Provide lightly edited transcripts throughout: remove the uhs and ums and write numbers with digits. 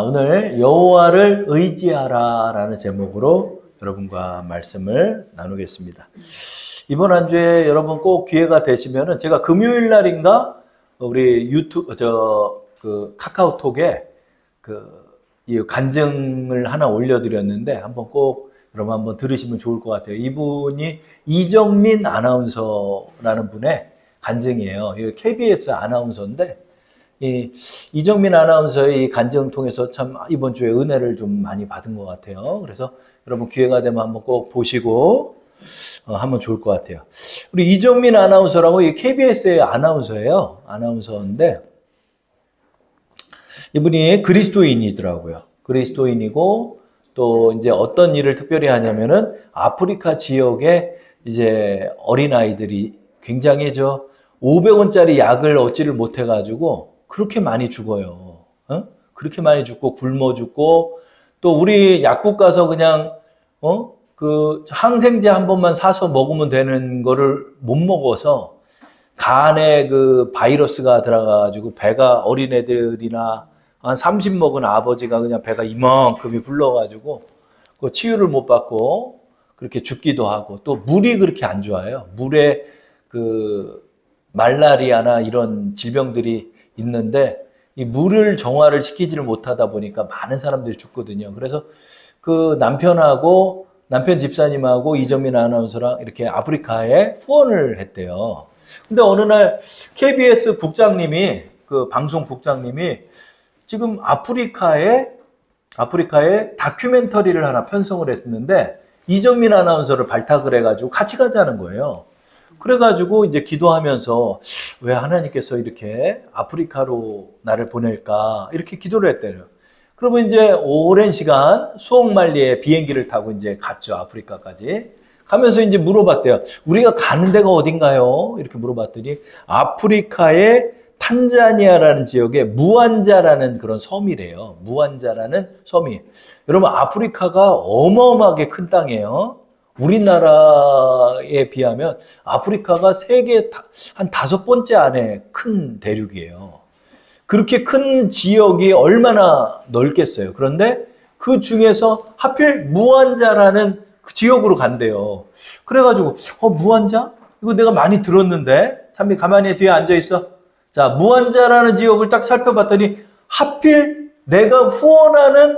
오늘 여호와를 의지하라 라는 제목으로 여러분과 말씀을 나누겠습니다. 이번 한 주에 여러분 꼭 기회가 되시면은 제가 금요일 날인가 우리 유튜브 카카오톡에 이 간증을 하나 올려드렸는데 한번 꼭 여러분 한번 들으시면 좋을 것 같아요. 이분이 이정민 아나운서라는 분의 간증이에요. KBS 아나운서인데 이정민 아나운서의 이 간증 통해서 참 이번 주에 은혜를 좀 많이 받은 것 같아요. 그래서 여러분 기회가 되면 한번 꼭 보시고 하면 좋을 것 같아요. 우리 이정민 아나운서라고 이 KBS의 아나운서예요. 아나운서인데 이분이 그리스도인이더라고요. 그리스도인이고 또 이제 어떤 일을 특별히 하냐면은 아프리카 지역에 이제 어린아이들이 굉장히 500원짜리 약을 얻지를 못해가지고 그렇게 많이 죽어요. 그렇게 많이 죽고 굶어 죽고 또 우리 약국 가서 그냥 항생제 한 번만 사서 먹으면 되는 거를 못 먹어서 간에 바이러스가 들어가가지고 배가 어린애들이나 한 30 먹은 아버지가 그냥 배가 이만큼이 불러가지고 치유를 못 받고 그렇게 죽기도 하고 또 물이 그렇게 안 좋아요. 물에 말라리아나 이런 질병들이 있는데 이 물을 정화를 시키지를 못하다 보니까 많은 사람들이 죽거든요. 그래서 남편 집사님하고 이정민 아나운서랑 이렇게 아프리카에 후원을 했대요. 근데 어느 날 KBS 국장님이 방송 국장님이 지금 아프리카에 다큐멘터리를 하나 편성을 했는데 이정민 아나운서를 발탁을 해가지고 같이 가자는 거예요. 그래가지고 이제 기도하면서 왜 하나님께서 이렇게 아프리카로 나를 보낼까 이렇게 기도를 했대요. 그러면 이제 오랜 시간 수옥말리에 비행기를 타고 이제 갔죠. 아프리카까지. 가면서 이제 물어봤대요. 우리가 가는 데가 어딘가요? 이렇게 물어봤더니 아프리카의 탄자니아라는 지역에 무안자라는 그런 섬이래요. 무안자라는 섬이. 여러분 아프리카가 어마어마하게 큰 땅이에요. 우리나라에 비하면 아프리카가 세계 한 5번째 안에 큰 대륙이에요. 그렇게 큰 지역이 얼마나 넓겠어요. 그런데 그 중에서 하필 무안자라는 그 지역으로 간대요. 그래가지고 무안자? 이거 내가 많이 들었는데 참비 가만히 뒤에 앉아있어. 자, 무안자라는 지역을 딱 살펴봤더니 하필 내가 후원하는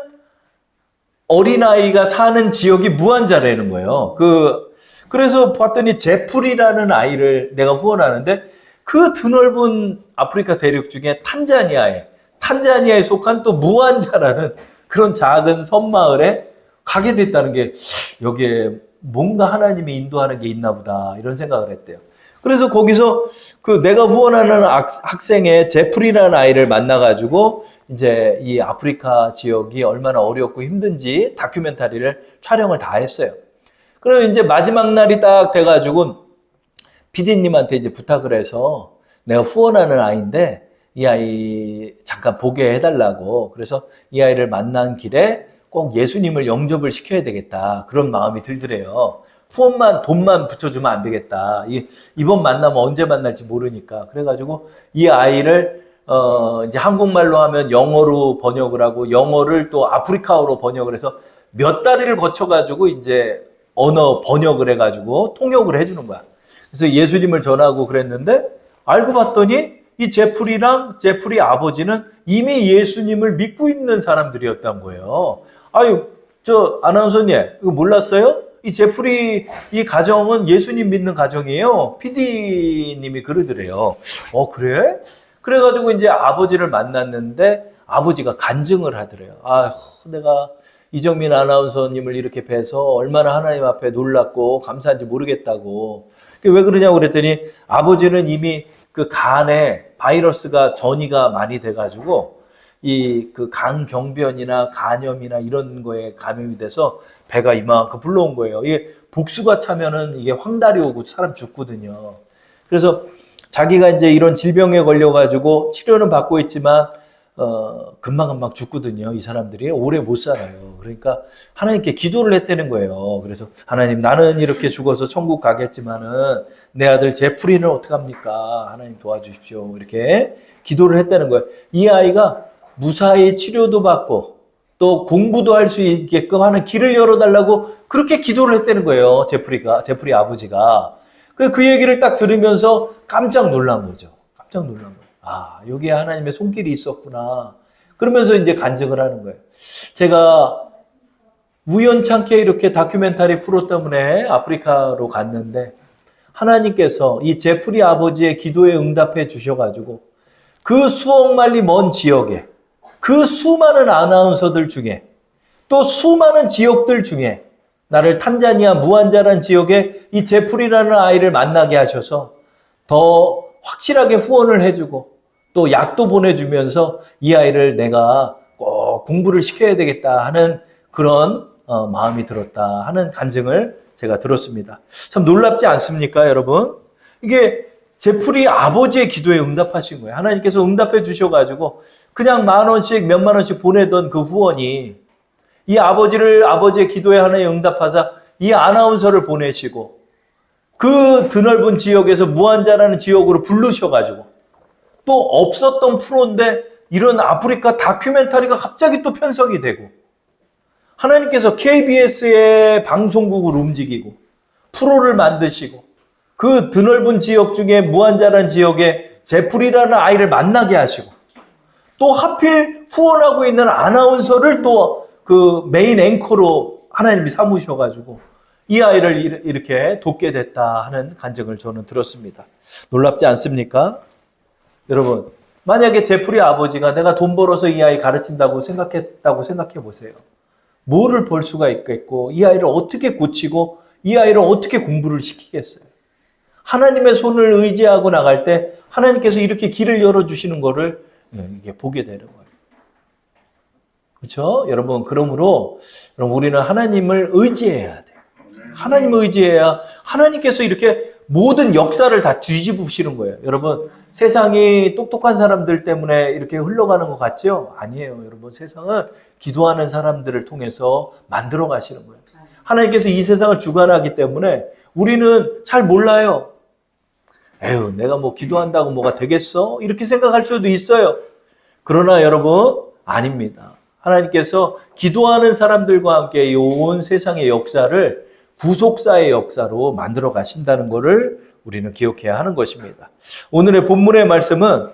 어린아이가 사는 지역이 무안자라는 거예요. 그래서 봤더니 제풀이라는 아이를 내가 후원하는데 그 드넓은 아프리카 대륙 중에 탄자니아에 속한 또 무안자라는 그런 작은 섬마을에 가게 됐다는 게 여기에 뭔가 하나님이 인도하는 게 있나 보다 이런 생각을 했대요. 그래서 거기서 내가 후원하는 학생의 제풀이라는 아이를 만나가지고 이제 이 아프리카 지역이 얼마나 어렵고 힘든지 다큐멘터리를 촬영을 다 했어요. 그러면 이제 마지막 날이 딱 돼가지고 PD님한테 이제 부탁을 해서 내가 후원하는 아이인데 이 아이 잠깐 보게 해달라고. 그래서 이 아이를 만난 길에 꼭 예수님을 영접을 시켜야 되겠다. 그런 마음이 들더래요. 돈만 붙여주면 안 되겠다. 이번 만나면 언제 만날지 모르니까. 그래가지고 이 아이를 이제 한국말로 하면 영어로 번역을 하고 영어를 또 아프리카어로 번역을 해서 몇 다리를 거쳐가지고 이제 언어 번역을 해가지고 통역을 해주는 거야. 그래서 예수님을 전하고 그랬는데 알고 봤더니 이 제풀이 아버지는 이미 예수님을 믿고 있는 사람들이었단 거예요. 아유, 아나운서님, 이거 몰랐어요? 이 제풀이 이 가정은 예수님 믿는 가정이에요. PD님이 그러더래요. 그래? 그래가지고 이제 아버지를 만났는데 아버지가 간증을 하더래요. 내가 이정민 아나운서님을 이렇게 뵈서 얼마나 하나님 앞에 놀랐고 감사한지 모르겠다고. 왜 그러냐고 그랬더니 아버지는 이미 간에 바이러스가 전이가 많이 돼가지고 간경변이나 간염이나 이런 거에 감염이 돼서 배가 이만큼 불러온 거예요. 이게 복수가 차면은 이게 황달이 오고 사람 죽거든요. 그래서 자기가 이제 이런 질병에 걸려가지고 치료는 받고 있지만 금방금방 죽거든요. 이 사람들이 오래 못 살아요. 그러니까 하나님께 기도를 했다는 거예요. 그래서 하나님, 나는 이렇게 죽어서 천국 가겠지만은 내 아들 제풀이는 어떡합니까? 하나님 도와주십시오. 이렇게 기도를 했다는 거예요. 이 아이가 무사히 치료도 받고 또 공부도 할 수 있게끔 하는 길을 열어달라고 그렇게 기도를 했다는 거예요. 제프리 아버지가. 그 얘기를 딱 들으면서 깜짝 놀란 거죠. 깜짝 놀란 거예요. 아, 여기에 하나님의 손길이 있었구나. 그러면서 이제 간증을 하는 거예요. 제가 우연찮게 이렇게 다큐멘터리 프로 때문에 아프리카로 갔는데 하나님께서 이 제프리 아버지의 기도에 응답해 주셔가지고 그 수억 마일리 먼 지역에 그 수많은 아나운서들 중에 또 수많은 지역들 중에 나를 탄자니아 무안자라는 지역에 이 제프리라는 아이를 만나게 하셔서 더 확실하게 후원을 해주고 또 약도 보내주면서 이 아이를 내가 꼭 공부를 시켜야 되겠다 하는 그런 마음이 들었다 하는 간증을 제가 들었습니다. 참 놀랍지 않습니까, 여러분? 이게 제프리 아버지의 기도에 응답하신 거예요. 하나님께서 응답해 주셔가지고 그냥 10,000원씩 몇만 원씩 보내던 그 후원이 이 아버지의 기도에 하나님 응답하사 이 아나운서를 보내시고 그 드넓은 지역에서 무안자라는 지역으로 부르셔가지고 또 없었던 프로인데 이런 아프리카 다큐멘터리가 갑자기 또 편성이 되고 하나님께서 KBS의 방송국을 움직이고 프로를 만드시고 그 드넓은 지역 중에 무안자라는 지역에 제프리라는 아이를 만나게 하시고 또 하필 후원하고 있는 아나운서를 또 그 메인 앵커로 하나님이 삼으셔가지고 이 아이를 이렇게 돕게 됐다 하는 간증을 저는 들었습니다. 놀랍지 않습니까? 여러분, 만약에 제프리 아버지가 내가 돈 벌어서 이 아이 가르친다고 생각했다고 생각해 보세요. 뭐를 벌 수가 있겠고 이 아이를 어떻게 고치고 이 아이를 어떻게 공부를 시키겠어요? 하나님의 손을 의지하고 나갈 때 하나님께서 이렇게 길을 열어주시는 거를 이게 보게 되는 거예요. 그렇죠? 여러분, 그러므로 우리는 하나님을 의지해야 돼요. 하나님을 의지해야 하나님께서 이렇게 모든 역사를 다 뒤집으시는 거예요. 여러분, 세상이 똑똑한 사람들 때문에 이렇게 흘러가는 것 같죠? 아니에요. 여러분, 세상은 기도하는 사람들을 통해서 만들어 가시는 거예요. 하나님께서 이 세상을 주관하기 때문에 우리는 잘 몰라요. 에휴, 내가 뭐 기도한다고 뭐가 되겠어? 이렇게 생각할 수도 있어요. 그러나 여러분, 아닙니다. 하나님께서 기도하는 사람들과 함께 이 온 세상의 역사를 구속사의 역사로 만들어 가신다는 것을 우리는 기억해야 하는 것입니다. 오늘의 본문의 말씀은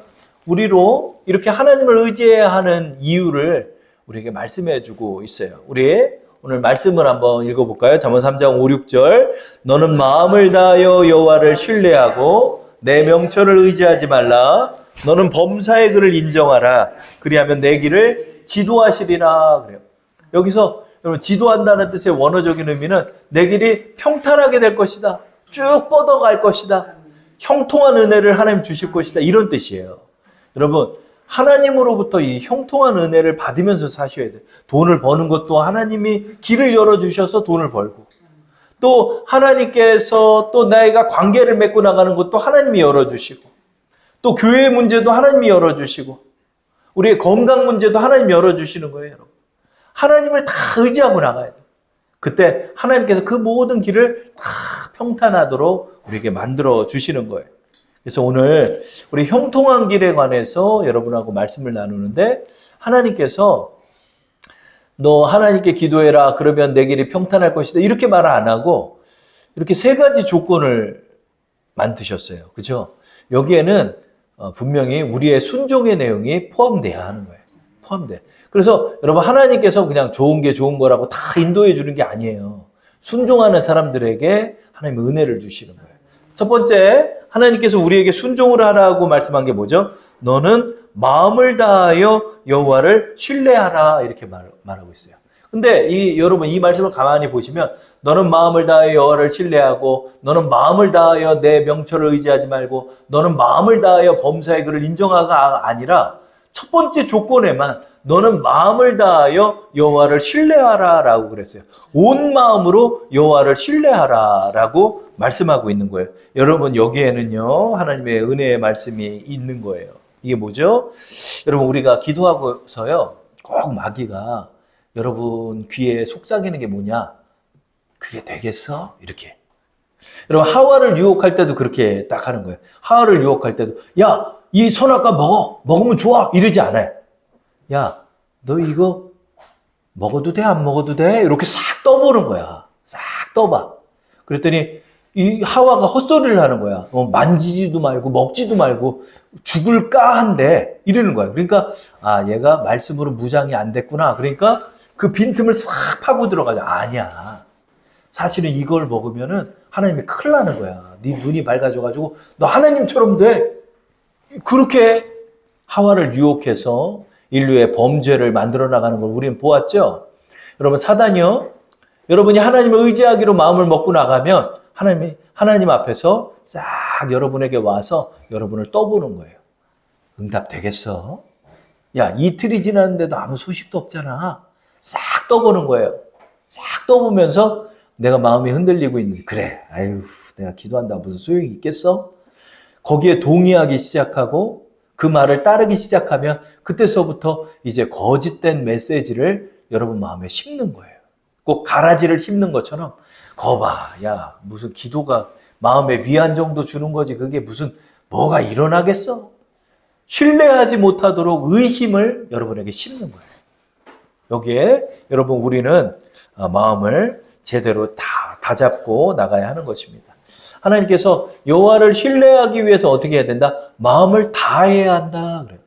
우리로 이렇게 하나님을 의지해야 하는 이유를 우리에게 말씀해 주고 있어요. 우리 오늘 말씀을 한번 읽어볼까요? 잠언 3장 5, 6절. 너는 마음을 다하여 여호와를 신뢰하고 내 명철을 의지하지 말라. 너는 범사의 글을 인정하라. 그리하면 내 길을 지도하시리라. 그래요. 여기서 여러분, 지도한다는 뜻의 원어적인 의미는 내 길이 평탄하게 될 것이다. 쭉 뻗어갈 것이다. 형통한 은혜를 하나님 주실 것이다. 이런 뜻이에요. 여러분, 하나님으로부터 이 형통한 은혜를 받으면서 사셔야 돼요. 돈을 버는 것도 하나님이 길을 열어주셔서 돈을 벌고 또 하나님께서 또 내가 관계를 맺고 나가는 것도 하나님이 열어주시고 또 교회 문제도 하나님이 열어주시고 우리의 건강 문제도 하나님이 열어주시는 거예요. 여러분. 하나님을 다 의지하고 나가야 돼요. 그때 하나님께서 그 모든 길을 다 평탄하도록 우리에게 만들어 주시는 거예요. 그래서 오늘 우리 형통한 길에 관해서 여러분하고 말씀을 나누는데 하나님께서 너 하나님께 기도해라. 그러면 내 길이 평탄할 것이다. 이렇게 말 안 하고 이렇게 세 가지 조건을 만드셨어요. 그죠? 여기에는 분명히 우리의 순종의 내용이 포함돼야 하는 거예요. 포함돼. 그래서 여러분 하나님께서 그냥 좋은 게 좋은 거라고 다 인도해 주는 게 아니에요. 순종하는 사람들에게 하나님의 은혜를 주시는 거예요. 첫 번째, 하나님께서 우리에게 순종을 하라고 말씀한 게 뭐죠? 너는 마음을 다하여 여호와를 신뢰하라 이렇게 말하고 있어요. 근데 여러분 이 말씀을 가만히 보시면 너는 마음을 다하여 여호와를 신뢰하고 너는 마음을 다하여 내 명철을 의지하지 말고 너는 마음을 다하여 범사의 글을 인정하가 아니라 첫 번째 조건에만 너는 마음을 다하여 여호와를 신뢰하라 라고 그랬어요. 온 마음으로 여호와를 신뢰하라 라고 말씀하고 있는 거예요. 여러분 여기에는요 하나님의 은혜의 말씀이 있는 거예요. 이게 뭐죠? 여러분 우리가 기도하고서요 꼭 마귀가 여러분 귀에 속삭이는 게 뭐냐? 그게 되겠어? 이렇게. 여러분 하와를 유혹할 때도 그렇게 딱 하는 거예요. 하와를 유혹할 때도 야, 이 선악과 먹으면 좋아 이러지 않아요. 야, 너 이거 먹어도 돼? 안 먹어도 돼? 이렇게 싹 떠보는 거야. 싹 떠봐. 그랬더니 이 하와가 헛소리를 하는 거야. 만지지도 말고 먹지도 말고 죽을까 한데 이러는 거야. 그러니까 얘가 말씀으로 무장이 안 됐구나. 그러니까 그 빈틈을 싹 파고 들어가자. 아니야. 사실은 이걸 먹으면은 하나님이 큰일 나는 거야. 네 눈이 밝아져가지고 너 하나님처럼 돼. 그렇게 하와를 유혹해서 인류의 범죄를 만들어 나가는 걸 우리는 보았죠. 여러분, 사단이요, 여러분이 하나님을 의지하기로 마음을 먹고 나가면 하나님 앞에서 싹 여러분에게 와서 여러분을 떠보는 거예요. 응답 되겠어? 야, 이틀이 지났는데도 아무 소식도 없잖아. 싹 떠보는 거예요. 싹 떠보면서 내가 마음이 흔들리고 있는데, 그래, 아유, 내가 기도한다 무슨 소용이 있겠어? 거기에 동의하기 시작하고 그 말을 따르기 시작하면 그때서부터 이제 거짓된 메시지를 여러분 마음에 심는 거예요. 꼭 가라지를 심는 것처럼, 거봐, 야, 무슨 기도가 마음에 위안 정도 주는 거지 그게 무슨 뭐가 일어나겠어? 신뢰하지 못하도록 의심을 여러분에게 심는 거예요. 여기에 여러분 우리는 마음을 제대로 다 잡고 나가야 하는 것입니다. 하나님께서 여호와를 신뢰하기 위해서 어떻게 해야 된다? 마음을 다해야 한다. 그래요.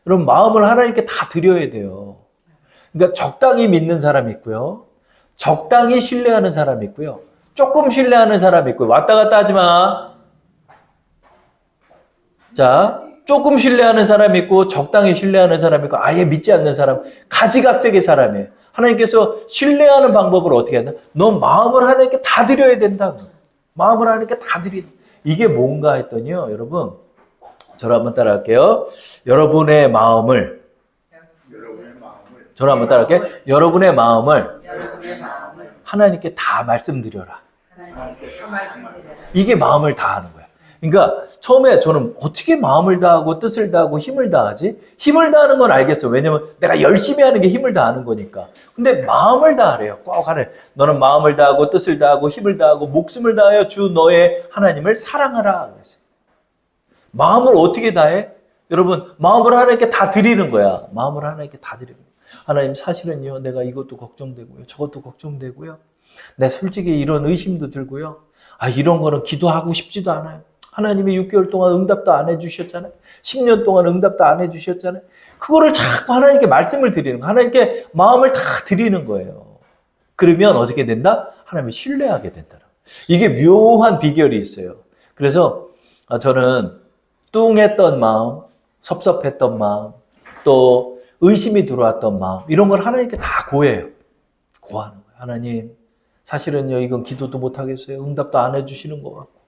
여러분 마음을 하나님께 다 드려야 돼요. 그러니까 적당히 믿는 사람이 있고요. 적당히 신뢰하는 사람이 있고요. 조금 신뢰하는 사람이 있고요. 왔다 갔다 하지 마. 자, 조금 신뢰하는 사람이 있고 적당히 신뢰하는 사람이 있고 아예 믿지 않는 사람, 가지각색의 사람이에요. 하나님께서 신뢰하는 방법을 어떻게 한다? 너 마음을 하나님께 다 드려야 된다. 마음을 하나님께 다 드린다. 이게 뭔가 했더니요. 여러분, 저를 한번 따라할게요. 여러분의 마음을 저를 한번 따라할게요. 여러분의 마음을 하나님께 다 말씀드려라. 이게 마음을 다하는 거야. 그러니까 처음에 저는 어떻게 마음을 다하고 뜻을 다하고 힘을 다하지? 힘을 다하는 건 알겠어. 왜냐면 내가 열심히 하는 게 힘을 다하는 거니까. 근데 마음을 다하래요. 꼭 하래. 너는 마음을 다하고 뜻을 다하고 힘을 다하고 목숨을 다하여 주 너의 하나님을 사랑하라. 그랬어요. 마음을 어떻게 다해? 여러분, 마음을 하나님께 다 드리는 거야. 마음을 하나님께 다 드리는 거야. 하나님, 사실은요, 내가 이것도 걱정되고요. 저것도 걱정되고요. 내 솔직히 이런 의심도 들고요. 이런 거는 기도하고 싶지도 않아요. 하나님이 6개월 동안 응답도 안 해주셨잖아요. 10년 동안 응답도 안 해주셨잖아요. 그거를 자꾸 하나님께 말씀을 드리는 거예요. 하나님께 마음을 다 드리는 거예요. 그러면 어떻게 된다? 하나님을 신뢰하게 된다. 이게 묘한 비결이 있어요. 그래서 저는 뚱했던 마음, 섭섭했던 마음, 또 의심이 들어왔던 마음, 이런 걸 하나님께 다 고해요. 고하는 거예요. 하나님, 사실은요, 이건 기도도 못 하겠어요. 응답도 안 해주시는 것 같고.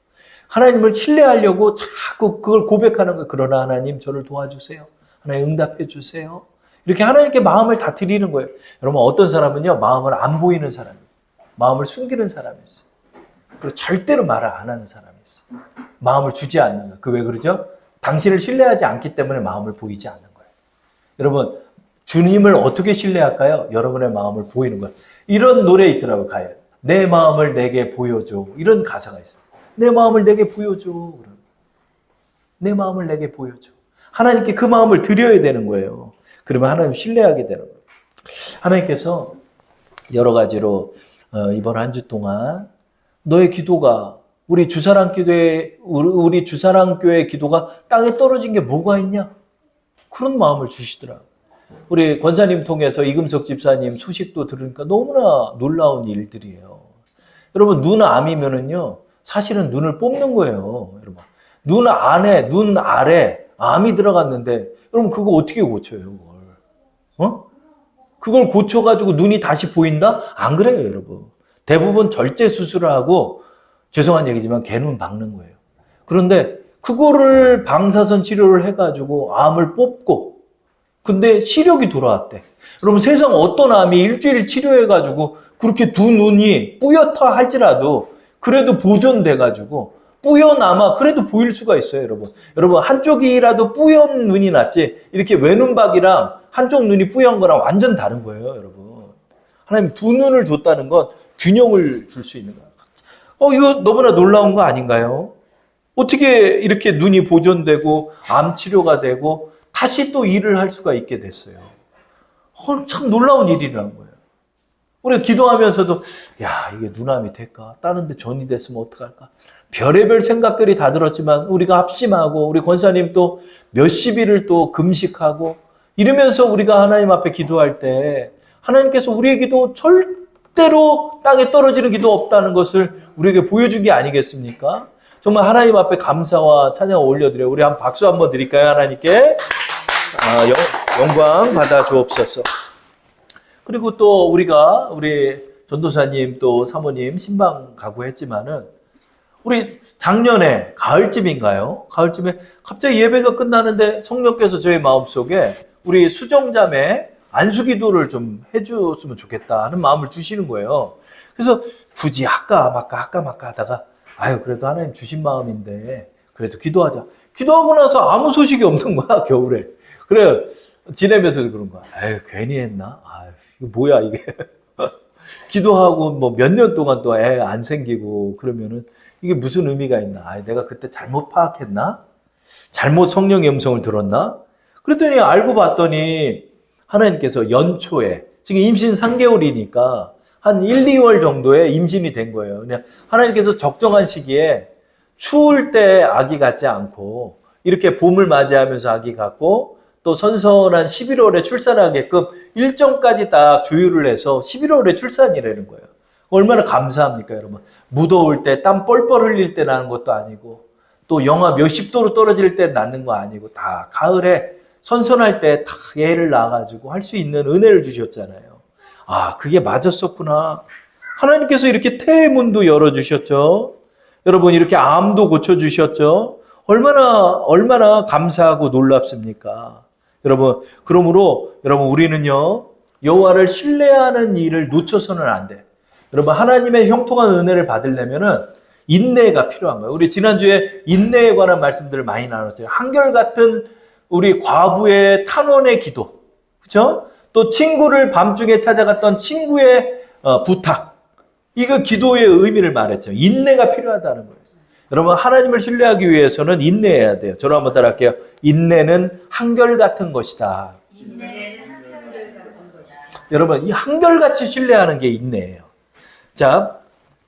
하나님을 신뢰하려고 자꾸 그걸 고백하는 거예요. 그러나 하나님, 저를 도와주세요. 하나님 응답해 주세요. 이렇게 하나님께 마음을 다 드리는 거예요. 여러분, 어떤 사람은요, 마음을 안 보이는 사람이에요. 마음을 숨기는 사람이 있어요. 그리고 절대로 말을 안 하는 사람이 있어요. 마음을 주지 않는 거예요. 그 왜 그러죠? 당신을 신뢰하지 않기 때문에 마음을 보이지 않는 거예요. 여러분, 주님을 어떻게 신뢰할까요? 여러분의 마음을 보이는 거예요. 이런 노래 있더라고요. 가요. 내 마음을 내게 보여줘. 이런 가사가 있어요. 내 마음을 내게 보여줘. 내 마음을 내게 보여줘. 하나님께 그 마음을 드려야 되는 거예요. 그러면 하나님 신뢰하게 되는 거예요. 하나님께서 여러 가지로 이번 한 주 동안 너의 기도가 우리 주사랑교회 기도가 땅에 떨어진 게 뭐가 있냐? 그런 마음을 주시더라고요. 우리 권사님 통해서 이금석 집사님 소식도 들으니까 너무나 놀라운 일들이에요. 여러분, 눈암이면은요, 사실은 눈을 뽑는 거예요. 여러분, 눈 아래 암이 들어갔는데, 여러분, 그거 어떻게 고쳐요, 그걸? 그걸 고쳐가지고 눈이 다시 보인다? 안 그래요, 여러분. 대부분 절제 수술을 하고, 죄송한 얘기지만 개눈 박는 거예요. 그런데 그거를 방사선 치료를 해가지고 암을 뽑고, 근데 시력이 돌아왔대. 여러분, 세상 어떤 암이 일주일 치료해가지고 그렇게 두 눈이 뿌옇다 할지라도 그래도 보존돼가지고 뿌연아마 그래도 보일 수가 있어요, 여러분. 여러분, 한쪽이라도 뿌연 눈이 낫지 이렇게 외눈박이랑 한쪽 눈이 뿌연 거랑 완전 다른 거예요, 여러분. 하나님 두 눈을 줬다는 건 균형을 줄 수 있는 거예요. 이거 너무나 놀라운 거 아닌가요? 어떻게 이렇게 눈이 보존되고 암 치료가 되고 다시 또 일을 할 수가 있게 됐어요. 참 놀라운 일이라는 거예요. 우리가 기도하면서도 야 이게 누남이 될까? 다른 데 전이 됐으면 어떡할까? 별의별 생각들이 다 들었지만 우리가 합심하고 우리 권사님 또 몇십 일을 또 금식하고 이러면서 우리가 하나님 앞에 기도할 때 하나님께서 우리의 기도 절대로 땅에 떨어지는 기도 없다는 것을 우리에게 보여준 게 아니겠습니까? 정말 하나님 앞에 감사와 찬양을 올려드려요. 우리 한 박수 한번 드릴까요? 하나님께 영광 받아 주옵소서. 그리고 또 우리 전도사님 또 사모님 신방 가고 했지만은 우리 작년에 가을쯤인가요? 가을쯤에 갑자기 예배가 끝나는데 성령께서 저희 마음속에 우리 수정자매 안수기도를 좀 해줬으면 좋겠다 하는 마음을 주시는 거예요. 그래서 굳이 할까 말까 하다가 아유 그래도 하나님 주신 마음인데 그래도 기도하자. 기도하고 나서 아무 소식이 없는 거야 겨울에. 그래 지내면서 그런 거야. 아유 괜히 했나? 아유 이거 뭐야 이게. 기도하고 뭐 몇 년 동안 또 애 안 생기고 그러면은 이게 무슨 의미가 있나? 아, 내가 그때 잘못 파악했나? 잘못 성령의 음성을 들었나? 그랬더니 알고 봤더니 하나님께서 연초에 지금 임신 3개월이니까 한 1, 2월 정도에 임신이 된 거예요. 그냥 하나님께서 적정한 시기에 추울 때 아기 같지 않고 이렇게 봄을 맞이하면서 아기 같고 또 선선한 11월에 출산하게끔 일정까지 다 조율을 해서 11월에 출산이라는 거예요. 얼마나 감사합니까, 여러분? 무더울 때 땀 뻘뻘 흘릴 때 나는 것도 아니고 또 영하 몇십 도로 떨어질 때 낳는 거 아니고 다 가을에 선선할 때 다 애를 낳아가지고 할 수 있는 은혜를 주셨잖아요. 아, 그게 맞았었구나. 하나님께서 이렇게 태의 문도 열어주셨죠. 여러분 이렇게 암도 고쳐주셨죠. 얼마나 감사하고 놀랍습니까? 여러분, 그러므로 여러분 우리는요 여호와를 신뢰하는 일을 놓쳐서는 안 돼. 여러분 하나님의 형통한 은혜를 받으려면은 인내가 필요한 거예요. 우리 지난주에 인내에 관한 말씀들을 많이 나눴어요. 한결같은 우리 과부의 탄원의 기도, 그렇죠? 또 친구를 밤중에 찾아갔던 친구의 부탁, 이거 기도의 의미를 말했죠. 인내가 필요하다는 거예요. 여러분 하나님을 신뢰하기 위해서는 인내해야 돼요. 저로 한번 따라할게요. 인내는 한결같은 것이다. 인내는 한결같은 것이다. 여러분 이 한결같이 신뢰하는 게 인내예요. 자,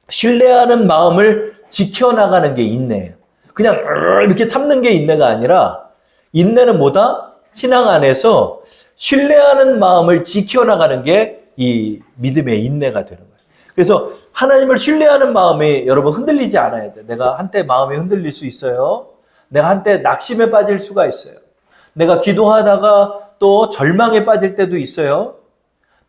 신뢰하는 마음을 지켜나가는 게 인내예요. 그냥 이렇게 참는 게 인내가 아니라 인내는 뭐다? 신앙 안에서 신뢰하는 마음을 지켜나가는 게 이 믿음의 인내가 되는 거예요. 그래서 하나님을 신뢰하는 마음이 여러분 흔들리지 않아야 돼요. 내가 한때 마음이 흔들릴 수 있어요. 내가 한때 낙심에 빠질 수가 있어요. 내가 기도하다가 또 절망에 빠질 때도 있어요.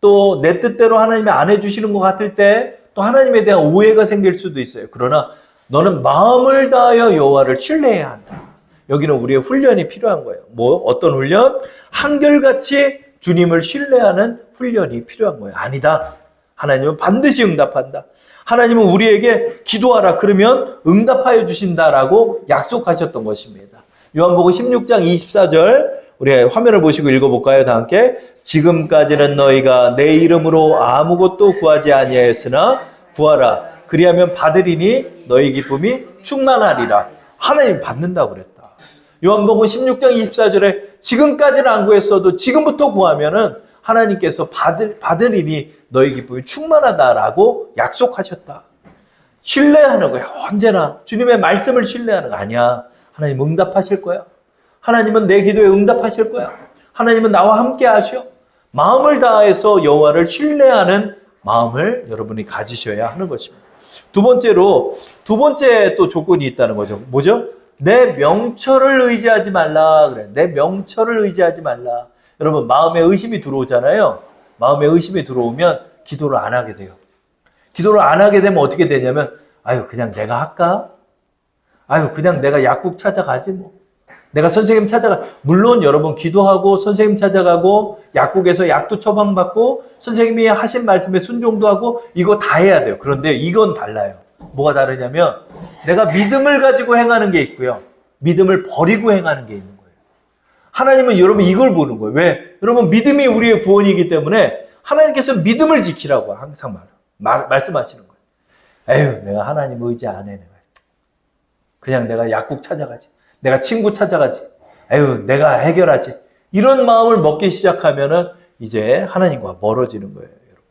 또 내 뜻대로 하나님이 안 해주시는 것 같을 때 또 하나님에 대한 오해가 생길 수도 있어요. 그러나 너는 마음을 다하여 여호와를 신뢰해야 한다. 여기는 우리의 훈련이 필요한 거예요. 뭐 어떤 훈련? 한결같이 주님을 신뢰하는 훈련이 필요한 거예요. 아니다. 하나님은 반드시 응답한다. 하나님은 우리에게 기도하라 그러면 응답하여 주신다라고 약속하셨던 것입니다. 요한복음 16장 24절 우리 화면을 보시고 읽어볼까요? 다 함께. 지금까지는 너희가 내 이름으로 아무것도 구하지 아니하였으나 구하라. 그리하면 받으리니 너희 기쁨이 충만하리라. 하나님 받는다고 그랬다. 요한복음 16장 24절에 지금까지는 안 구했어도 지금부터 구하면은 하나님께서 받으리니 너희 기쁨이 충만하다라고 약속하셨다. 신뢰하는 거야. 언제나 주님의 말씀을 신뢰하는 거 아니야. 하나님 응답하실 거야. 하나님은 내 기도에 응답하실 거야. 하나님은 나와 함께 하셔. 마음을 다해서 여호와를 신뢰하는 마음을 여러분이 가지셔야 하는 것입니다. 두 번째 또 조건이 있다는 거죠. 뭐죠? 내 명철을 의지하지 말라 그래. 내 명철을 의지하지 말라. 여러분 마음에 의심이 들어오잖아요. 마음에 의심이 들어오면 기도를 안 하게 돼요. 기도를 안 하게 되면 어떻게 되냐면 아유 그냥 내가 할까? 아유 그냥 내가 약국 찾아가지 뭐. 내가 선생님 찾아가. 물론 여러분 기도하고 선생님 찾아가고 약국에서 약도 처방받고 선생님이 하신 말씀에 순종도 하고 이거 다 해야 돼요. 그런데 이건 달라요. 뭐가 다르냐면 내가 믿음을 가지고 행하는 게 있고요. 믿음을 버리고 행하는 게 있는 거예요. 하나님은 여러분 이걸 보는 거예요. 왜? 여러분 믿음이 우리의 구원이기 때문에 하나님께서 믿음을 지키라고 항상 말씀하시는 거예요. 에휴 내가 하나님 의지 안 해. 그냥 내가 약국 찾아가지. 내가 친구 찾아가지. 에휴 내가 해결하지. 이런 마음을 먹기 시작하면은 이제 하나님과 멀어지는 거예요. 여러분.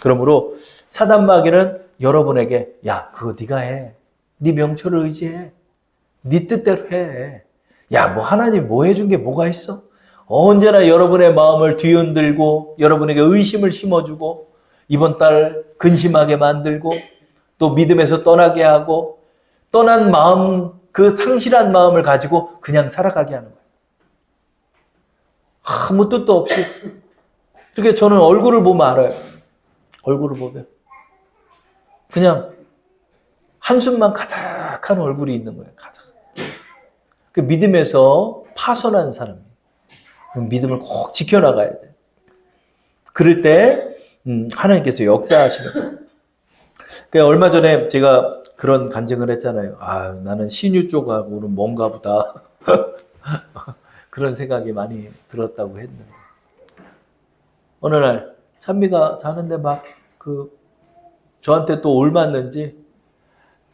그러므로 사단 마귀는 여러분에게 야, 그거 네가 해. 네 명철을 의지해. 네 뜻대로 해. 야, 뭐 하나님 뭐 해준 게 뭐가 있어? 언제나 여러분의 마음을 뒤흔들고 여러분에게 의심을 심어주고 이번 달 근심하게 만들고 또 믿음에서 떠나게 하고 떠난 마음, 그 상실한 마음을 가지고 그냥 살아가게 하는 거예요. 아무 뜻도 없이. 그렇게 저는 얼굴을 보면 알아요. 얼굴을 보면. 그냥 한숨만 가득한 얼굴이 있는 거예요. 가득. 그 믿음에서 파선한 사람이에요. 믿음을 꼭 지켜나가야 돼요. 그럴 때 하나님께서 역사하시는 거예요. 그러니까 얼마 전에 제가 그런 간증을 했잖아요. 아, 나는 신유 쪽하고는 뭔가 보다. 그런 생각이 많이 들었다고 했는데. 어느 날 찬미가 자는데 막 저한테 또 올맞는지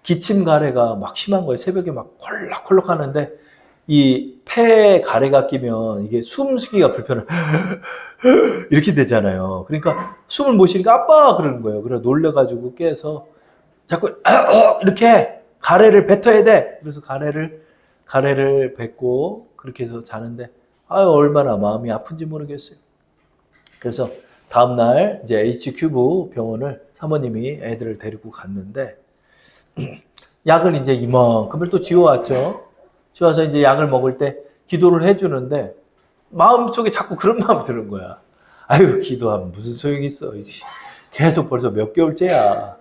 기침 가래가 막 심한 거예요. 새벽에 막 콜락콜락 하는데 이 폐에 가래가 끼면 이게 숨쉬기가 불편해. 이렇게 되잖아요. 그러니까 숨을 못 쉬니까 아빠 그러는 거예요. 그래서 놀래가지고 깨서 자꾸 이렇게 가래를 뱉어야 돼. 그래서 가래를 뱉고 그렇게 해서 자는데 아유 얼마나 마음이 아픈지 모르겠어요. 그래서 다음날 이제 H큐브 병원을 사모님이 애들을 데리고 갔는데 약을 이제 이만큼을 또 지어왔죠. 지어와서 이제 약을 먹을 때 기도를 해주는데 마음속에 자꾸 그런 마음이 드는 거야. 아유 기도하면 무슨 소용이 있어. 계속 벌써 몇 개월째야.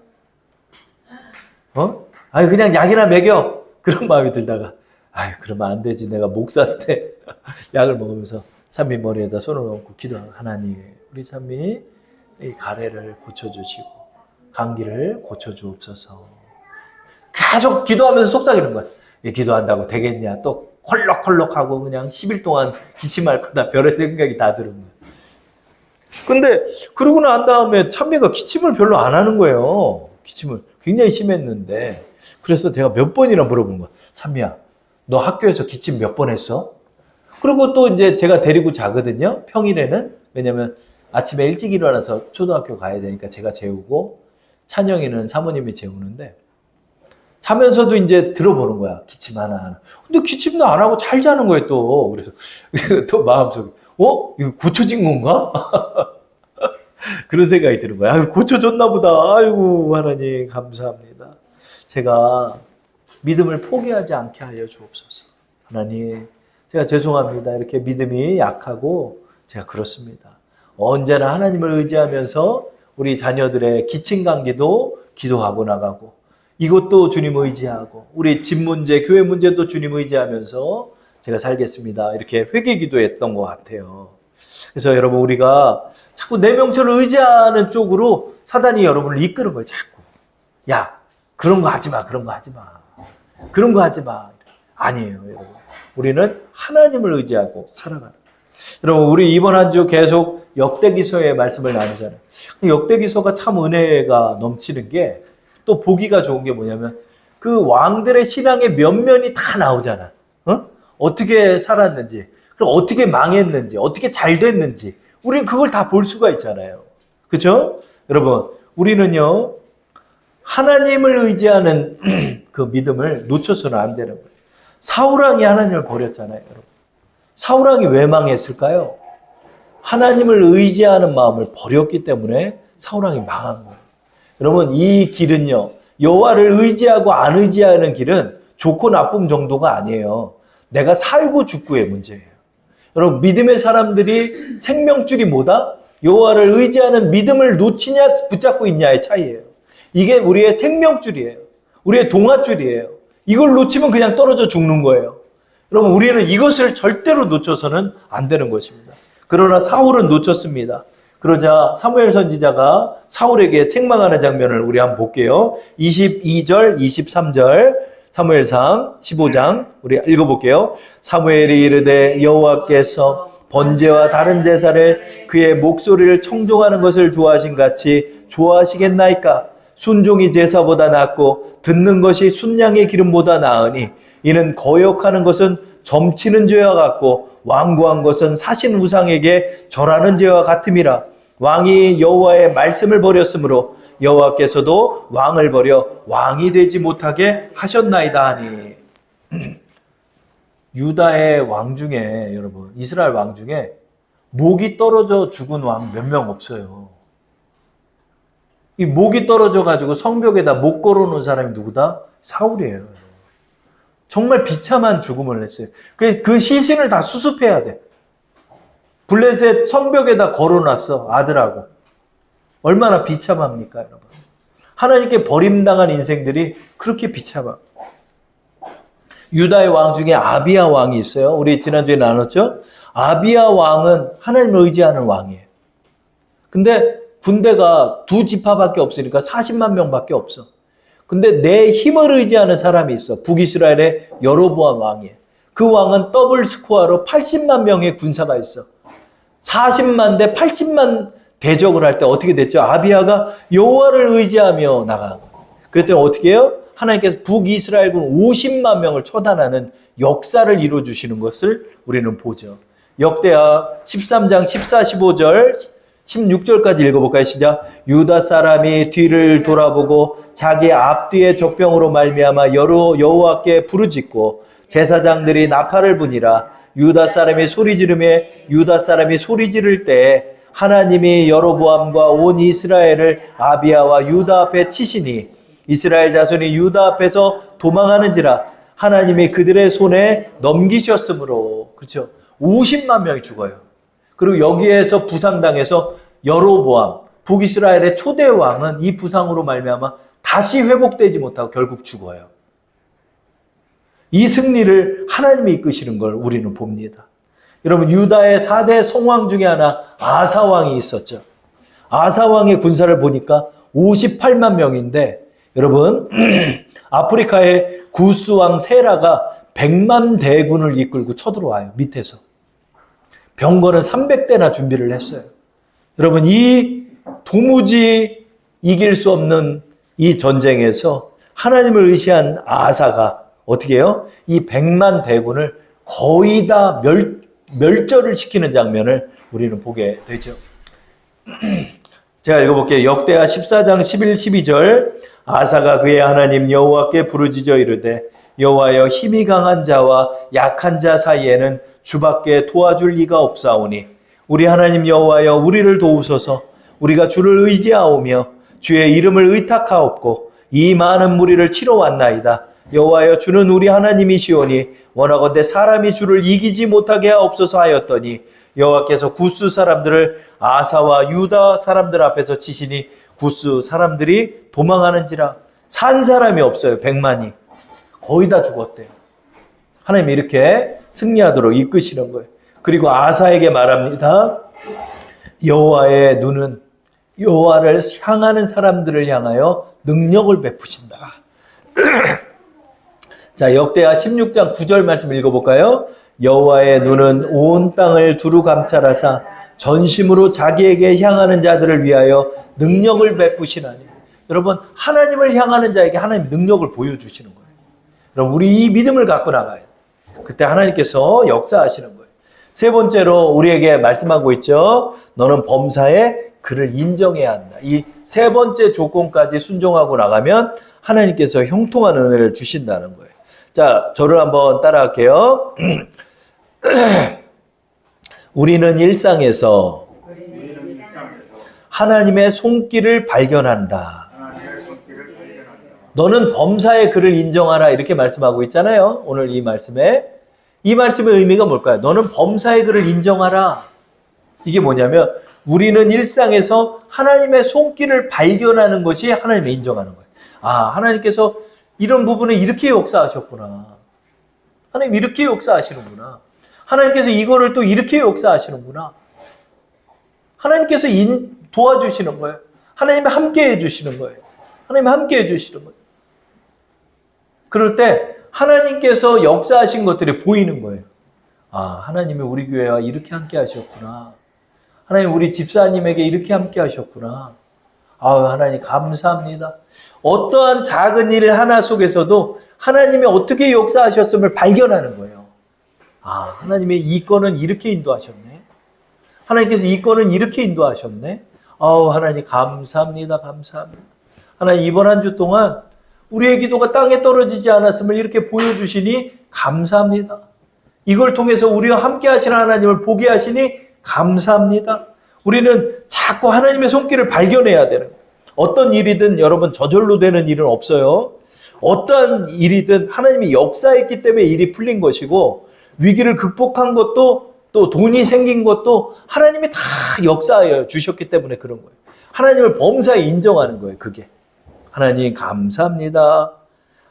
아유 그냥 약이나 먹여. 그런 마음이 들다가 아유 그러면 안 되지. 내가 목사인데 약을 먹으면서 찬미 머리에다 손을 얹고 기도하는 하나님 우리 찬미 이 가래를 고쳐주시고 감기를 고쳐주옵소서. 계속 기도하면서 속삭이는 거야. 기도한다고 되겠냐. 또 콜록콜록하고 그냥 10일 동안 기침할 거다. 별의 생각이 다 드는 거야. 근데 그러고 난 다음에 찬미가 기침을 별로 안 하는 거예요. 기침을 굉장히 심했는데 그래서 제가 몇 번이나 물어본 거야. 찬미야 너 학교에서 기침 몇 번 했어? 그리고 또 이제 제가 데리고 자거든요. 평일에는. 왜냐면 아침에 일찍 일어나서 초등학교 가야 되니까 제가 재우고 찬영이는 사모님이 재우는데 자면서도 이제 들어보는 거야. 기침 하나. 근데 기침도 안 하고 잘 자는 거예요, 또. 그래서 또 마음속에, 이거 고쳐진 건가? 그런 생각이 드는 거야. 아유, 고쳐졌나 보다. 아이고, 하나님, 감사합니다. 제가 믿음을 포기하지 않게 하여 주옵소서. 하나님, 제가 죄송합니다. 이렇게 믿음이 약하고 제가 그렇습니다. 언제나 하나님을 의지하면서 우리 자녀들의 기침 감기도 기도하고 나가고 이것도 주님 의지하고 우리 집 문제, 교회 문제도 주님 의지하면서 제가 살겠습니다. 이렇게 회개 기도했던 것 같아요. 그래서 여러분 우리가 자꾸 내 명철을 의지하는 쪽으로 사단이 여러분을 이끄는 거예요. 자꾸. 야, 그런 거 하지 마. 그런 거 하지 마. 그런 거 하지 마. 아니에요, 여러분. 우리는 하나님을 의지하고 살아가는 거예요. 여러분 우리 이번 한 주 계속 역대기서의 말씀을 나누잖아요. 역대기서가 참 은혜가 넘치는 게 또 보기가 좋은 게 뭐냐면 그 왕들의 신앙의 면면이 다 나오잖아. 어떻게 살았는지, 그리고 어떻게 망했는지, 어떻게 잘 됐는지 우리는 그걸 다 볼 수가 있잖아요. 그렇죠? 여러분 우리는요 하나님을 의지하는 그 믿음을 놓쳐서는 안 되는 거예요. 사울왕이 하나님을 버렸잖아요. 여러분. 사울왕이 왜 망했을까요? 하나님을 의지하는 마음을 버렸기 때문에 사울왕이 망한 거예요. 여러분 이 길은요 여호와를 의지하고 안 의지하는 길은 좋고 나쁨 정도가 아니에요. 내가 살고 죽고의 문제예요. 여러분 믿음의 사람들이 생명줄이 뭐다? 여호와를 의지하는 믿음을 놓치냐 붙잡고 있냐의 차이예요. 이게 우리의 생명줄이에요. 우리의 동아줄이에요. 이걸 놓치면 그냥 떨어져 죽는 거예요. 여러분 우리는 이것을 절대로 놓쳐서는 안 되는 것입니다. 그러나 사울은 놓쳤습니다. 그러자 사무엘 선지자가 사울에게 책망하는 장면을 우리 한번 볼게요. 22절, 23절 사무엘상 15장 우리 읽어볼게요. 사무엘이 이르되 여호와께서 번제와 다른 제사를 그의 목소리를 청종하는 것을 좋아하신 같이 좋아하시겠나이까? 순종이 제사보다 낫고 듣는 것이 순양의 기름보다 나으니 이는 거역하는 것은 점치는 죄와 같고 완고한 것은 사신 우상에게 절하는 죄와 같음이라. 왕이 여호와의 말씀을 버렸으므로 여호와께서도 왕을 버려 왕이 되지 못하게 하셨나이다 하니. 유다의 왕 중에, 여러분, 이스라엘 왕 중에 목이 떨어져 죽은 왕 몇 명 없어요. 이 목이 떨어져 가지고 성벽에다 목 걸어놓은 사람이 누구다? 사울이에요. 정말 비참한 죽음을 했어요. 그 시신을 다 수습해야 돼. 블레셋 성벽에다 걸어놨어, 아들하고. 얼마나 비참합니까, 여러분? 하나님께 버림당한 인생들이 그렇게 비참합니다. 유다의 왕 중에 아비야 왕이 있어요. 우리 지난주에 나눴죠? 아비야 왕은 하나님을 의지하는 왕이에요. 근데 군대가 2지파밖에 없으니까 40만 명밖에 없어. 근데 내 힘을 의지하는 사람이 있어. 북이스라엘의 여로보암 왕이에요. 그 왕은 더블 스코어로 80만 명의 군사가 있어. 40만 대 80만 대적을 할 때 어떻게 됐죠? 아비야가 여호와를 의지하며 나가. 그랬더니 어떻게 해요? 하나님께서 북이스라엘군 50만 명을 처단하는 역사를 이루어주시는 것을 우리는 보죠. 역대하 13장 14, 15절, 16절까지 읽어볼까요? 시작. 유다 사람이 뒤를 돌아보고 자기 앞뒤의 적병으로 말미암아 여호와께 부르짖고 제사장들이 나팔을 부니라. 유다 사람이 소리 지를 때 하나님이 여로보암과 온 이스라엘을 아비야와 유다 앞에 치시니 이스라엘 자손이 유다 앞에서 도망하는지라. 하나님이 그들의 손에 넘기셨으므로. 그렇죠? 50만 명이 죽어요. 그리고 여기에서 부상당해서 여로보암, 북이스라엘의 초대 왕은 이 부상으로 말미암아 다시 회복되지 못하고 결국 죽어요. 이 승리를 하나님이 이끄시는 걸 우리는 봅니다. 여러분, 유다의 4대 성왕 중에 하나 아사왕이 있었죠. 아사왕의 군사를 보니까 58만 명인데, 여러분, 아프리카의 구스왕 세라가 100만 대군을 이끌고 쳐들어와요. 밑에서. 병거는 300대나 준비를 했어요. 여러분, 이 도무지 이길 수 없는 이 전쟁에서 하나님을 의지한 아사가 어떻게 해요? 이 100만 대군을 거의 다 멸절을 시키는 장면을 우리는 보게 되죠. 제가 읽어볼게요. 역대하 14장 11, 12절. 아사가 그의 하나님 여호와께 부르짖어 이르되 여호와여, 힘이 강한 자와 약한 자 사이에는 주밖에 도와줄 이가 없사오니 우리 하나님 여호와여, 우리를 도우소서. 우리가 주를 의지하오며 주의 이름을 의탁하옵고 이 많은 무리를 치러 왔나이다. 여호와여, 주는 우리 하나님이시오니 원하건대 사람이 주를 이기지 못하게 하옵소서 하였더니 여호와께서 구스 사람들을 아사와 유다 사람들 앞에서 치시니 구스 사람들이 도망하는지라. 산 사람이 없어요. 100만이. 거의 다 죽었대요. 하나님이 이렇게 승리하도록 이끄시는 거예요. 그리고 아사에게 말합니다. 여호와의 눈은 여호와를 향하는 사람들을 향하여 능력을 베푸신다. 자, 역대하 16장 9절 말씀 읽어볼까요? 여호와의 눈은 온 땅을 두루 감찰하사 전심으로 자기에게 향하는 자들을 위하여 능력을 베푸시나니. 여러분, 하나님을 향하는 자에게 하나님 능력을 보여주시는 거예요. 여러분, 우리 이 믿음을 갖고 나가야 돼요. 그때 하나님께서 역사하시는 거예요. 세 번째로 우리에게 말씀하고 있죠. 너는 범사에 그를 인정해야 한다. 이 세 번째 조건까지 순종하고 나가면 하나님께서 형통한 은혜를 주신다는 거예요. 자, 저를 한번 따라할게요. 우리는 일상에서 하나님의 손길을 발견한다. 너는 범사에 그를 인정하라, 이렇게 말씀하고 있잖아요. 오늘 이 말씀에. 이 말씀의 의미가 뭘까요? 너는 범사에 그를 인정하라. 이게 뭐냐면 우리는 일상에서 하나님의 손길을 발견하는 것이 하나님의 인정하는 거예요. 아, 하나님께서 이런 부분에 이렇게 역사하셨구나. 하나님 이렇게 역사하시는구나. 하나님께서 이거를 또 이렇게 역사하시는구나. 하나님께서 도와주시는 거예요. 하나님이 함께 해주시는 거예요. 하나님이 함께 해주시는 거예요. 그럴 때 하나님께서 역사하신 것들이 보이는 거예요. 아, 하나님이 우리 교회와 이렇게 함께 하셨구나. 하나님 우리 집사님에게 이렇게 함께 하셨구나. 아, 하나님 감사합니다. 어떠한 작은 일 하나 속에서도 하나님이 어떻게 역사하셨음을 발견하는 거예요. 아, 하나님의 이 건은 이렇게 인도하셨네. 하나님께서 이 건은 이렇게 인도하셨네. 아우, 하나님 감사합니다. 감사합니다. 하나님 이번 한 주 동안 우리의 기도가 땅에 떨어지지 않았음을 이렇게 보여주시니 감사합니다. 이걸 통해서 우리와 함께 하시는 하나님을 보게 하시니 감사합니다. 우리는 자꾸 하나님의 손길을 발견해야 되는 거예요. 어떤 일이든 여러분 저절로 되는 일은 없어요. 어떠한 일이든 하나님이 역사했기 때문에 일이 풀린 것이고 위기를 극복한 것도 또 돈이 생긴 것도 하나님이 다 역사하여 주셨기 때문에 그런 거예요. 하나님을 범사에 인정하는 거예요. 그게. 하나님 감사합니다.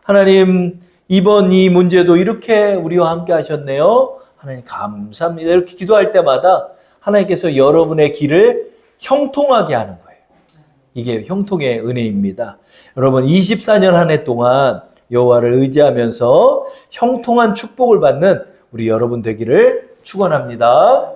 하나님 이번 이 문제도 이렇게 우리와 함께 하셨네요. 하나님 감사합니다. 이렇게 기도할 때마다 하나님께서 여러분의 길을 형통하게 하는 거예요. 이게 형통의 은혜입니다. 여러분 24년 한 해 동안 여호와를 의지하면서 형통한 축복을 받는 우리 여러분 되기를 축원합니다.